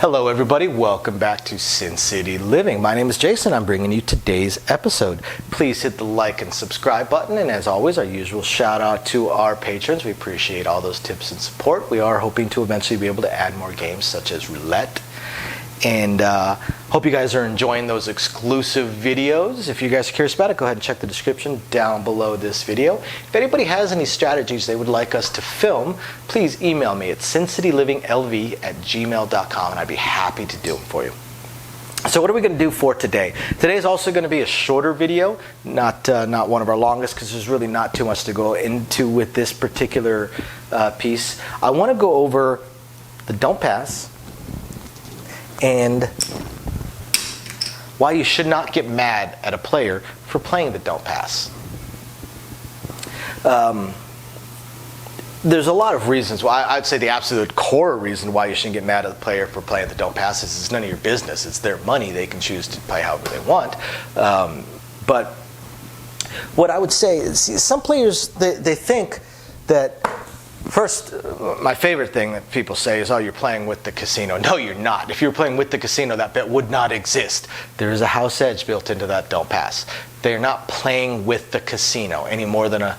Hello everybody, welcome back to Sin City Living. My name is Jason, I'm bringing you today's episode. Please hit the like and subscribe button, and as always, our usual shout out to our patrons. We appreciate all those tips and support. We are hoping to eventually be able to add more games such as roulette. And hope you guys are enjoying those exclusive videos. If you guys are curious about it, go ahead and check the description down below this video. If anybody has any strategies they would like us to film, please email me at sincityliving@gmail.com and I'd be happy to do them for you. So what are we going to do for today? Today is also going to be a shorter video, not one of our longest, because there's really not too much to go into with this particular piece. I want to go over the don't pass and why you should not get mad at a player for playing the don't pass. There's a lot of reasons why. I'd say the absolute core reason why you shouldn't get mad at the player for playing the don't pass is it's none of your business. It's their money. They can choose to play however they want. But what I would say is some players, they think that, first, my favorite thing that people say is, oh, you're playing with the casino. No, you're not. If you were playing with the casino, that bet would not exist. There is a house edge built into that don't pass. They're not playing with the casino any more than a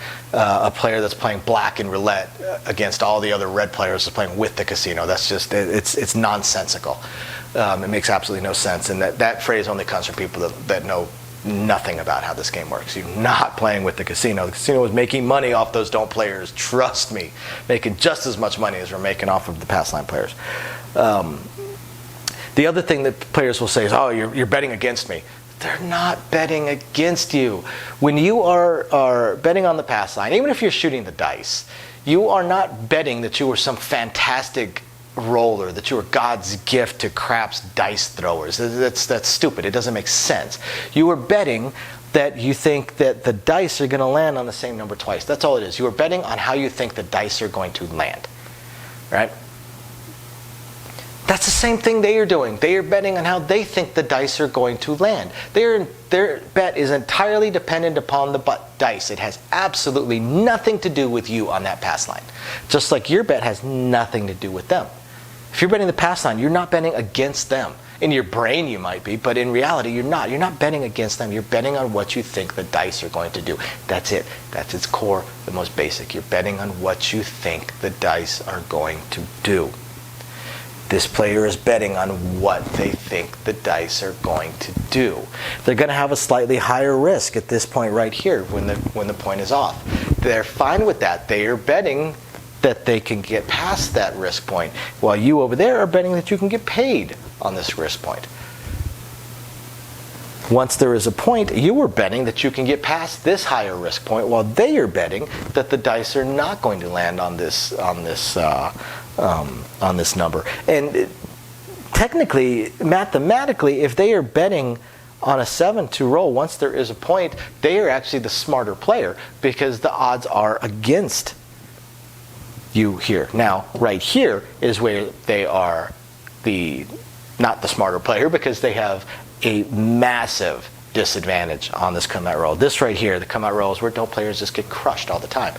player that's playing black in roulette against all the other red players is playing with the casino. That's just, it's nonsensical. It makes absolutely no sense. And that phrase only comes from people that know nothing about how this game works. You're not playing with the casino. The casino is making money off those don't players. Trust me, making just as much money as we're making off of the pass line players. The other thing that players will say is, oh, you're betting against me. They're not betting against you. When you are betting on the pass line, even if you're shooting the dice, you are not betting that you are some fantastic roller, that you are God's gift to craps dice throwers. That's stupid. It doesn't make sense. You are betting that you think that the dice are going to land on the same number twice. That's all it is. You are betting on how you think the dice are going to land. Right? That's the same thing they are doing. They are betting on how they think the dice are going to land. Their bet is entirely dependent upon the dice. It has absolutely nothing to do with you on that pass line. Just like your bet has nothing to do with them. If you're betting the pass line, you're not betting against them. In your brain you might be, but in reality you're not. You're not betting against them. You're betting on what you think the dice are going to do. That's it. That's its core, the most basic. You're betting on what you think the dice are going to do. This player is betting on what they think the dice are going to do. They're going to have a slightly higher risk at this point right here when the point is off. They're fine with that. They are betting that they can get past that risk point, while you over there are betting that you can get paid on this risk point. Once there is a point, you are betting that you can get past this higher risk point, while they are betting that the dice are not going to land on this number. And technically, mathematically, if they are betting on a 7 to roll once there is a point, they are actually the smarter player because the odds are against you here. Now, right here is where they are not the smarter player, because they have a massive disadvantage on this come out roll. This right here, the come out roll, is where don't players just get crushed all the time.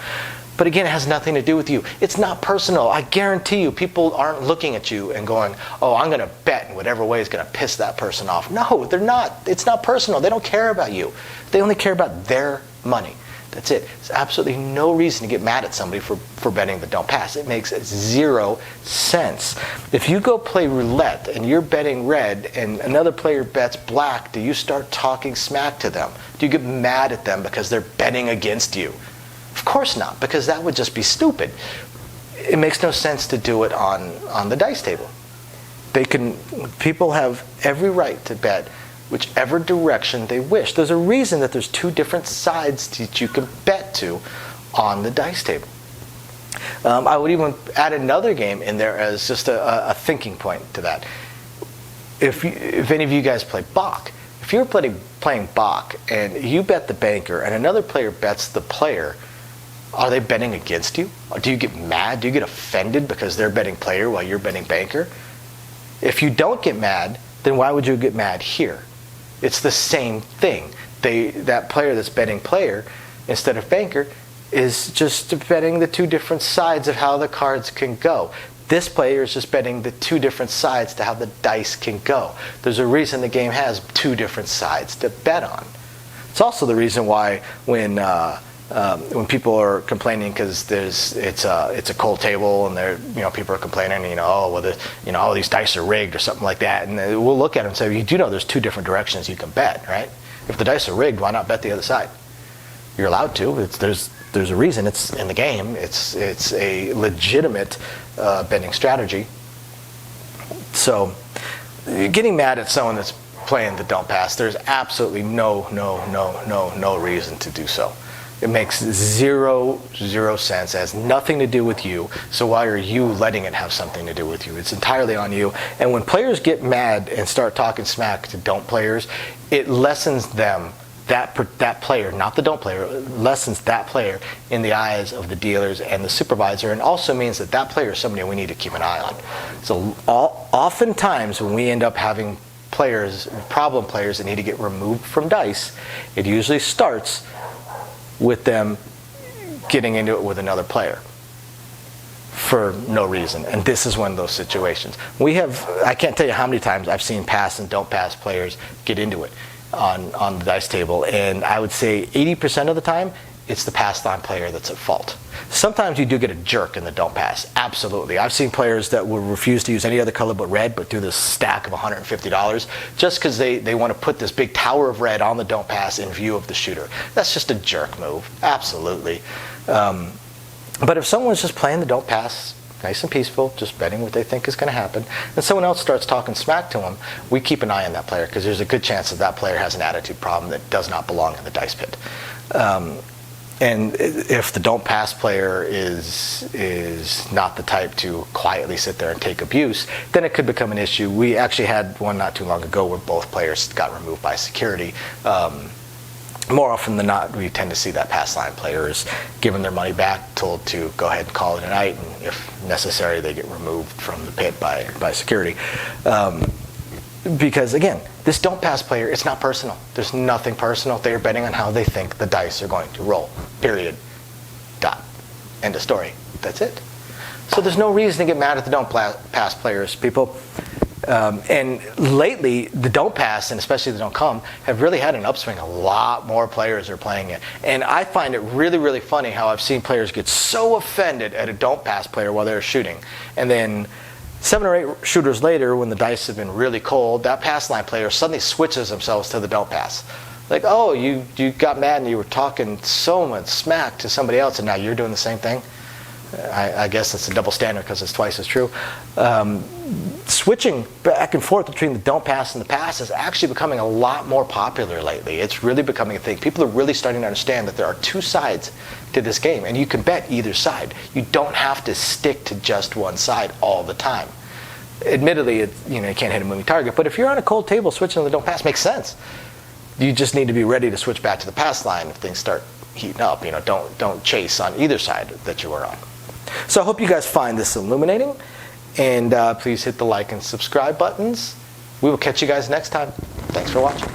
But again, it has nothing to do with you. It's not personal. I guarantee you, people aren't looking at you and going, oh, I'm going to bet in whatever way is going to piss that person off. No, they're not. It's not personal. They don't care about you. They only care about their money. That's it. There's absolutely no reason to get mad at somebody for betting the don't pass. It makes zero sense. If you go play roulette and you're betting red and another player bets black, do you start talking smack to them? Do you get mad at them because they're betting against you? Of course not, because that would just be stupid. It makes no sense to do it on the dice table. People have every right to bet whichever direction they wish. There's a reason that there's two different sides that you can bet to on the dice table. I would even add another game in there as just a thinking point to that. If any of you guys play Bach, if you're playing Bach and you bet the banker and another player bets the player, are they betting against you? Or do you get mad? Do you get offended because they're betting player while you're betting banker? If you don't get mad, then why would you get mad here? It's the same thing. That player that's betting player instead of banker is just betting the two different sides of how the cards can go. This player is just betting the two different sides to how the dice can go. There's a reason the game has two different sides to bet on. It's also the reason why when people are complaining because it's a cold table and people are complaining, oh these dice are rigged or something like that, and we'll look at it and say, you do know there's two different directions you can bet, right? If the dice are rigged, why not bet the other side? You're allowed to. There's a reason. It's in the game. It's a legitimate betting strategy. So getting mad at someone that's playing the don't pass, there's absolutely no reason to do so. It makes zero sense. It has nothing to do with you. So why are you letting it have something to do with you? It's entirely on you. And when players get mad and start talking smack to don't players, it lessens them, that player, not the don't player, lessens that player in the eyes of the dealers and the supervisor, and also means that player is somebody we need to keep an eye on. So oftentimes when we end up having problem players that need to get removed from dice, it usually starts with them getting into it with another player for no reason. And this is one of those situations. I can't tell you how many times I've seen pass and don't pass players get into it on the dice table, and I would say 80% of the time it's the pass line player that's at fault. Sometimes you do get a jerk in the don't pass, absolutely. I've seen players that will refuse to use any other color but red, but do this stack of $150 just because they want to put this big tower of red on the don't pass in view of the shooter. That's just a jerk move, absolutely. But if someone's just playing the don't pass, nice and peaceful, just betting what they think is going to happen, and someone else starts talking smack to them, we keep an eye on that player because there's a good chance that player has an attitude problem that does not belong in the dice pit. And if the don't pass player is not the type to quietly sit there and take abuse, then it could become an issue. We actually had one not too long ago where both players got removed by security. More often than not, we tend to see that pass line player is given their money back, told to go ahead and call it a night, and if necessary, they get removed from the pit by security. Because again, this don't pass player, it's not personal. There's nothing personal. They're betting on how they think the dice are going to roll. Period. Dot. End of story. That's it. So there's no reason to get mad at the don't pass players, people. And lately, the don't pass, and especially the don't come, have really had an upswing. A lot more players are playing it. And I find it really funny how I've seen players get so offended at a don't pass player while they're shooting. And then 7 or 8 shooters later, when the dice have been really cold, that pass line player suddenly switches themselves to the don't pass. Like, oh, you got mad and you were talking so much smack to somebody else, and now you're doing the same thing? I guess it's a double standard because it's twice as true. Switching back and forth between the don't pass and the pass is actually becoming a lot more popular lately. It's really becoming a thing. People are really starting to understand that there are two sides to this game, and you can bet either side. You don't have to stick to just one side all the time. Admittedly, you can't hit a moving target, but if you're on a cold table, switching to the don't pass makes sense. You just need to be ready to switch back to the pass line if things start heating up. Don't chase on either side that you are on. So I hope you guys find this illuminating, and please hit the like and subscribe buttons. We will catch you guys next time. Thanks for watching.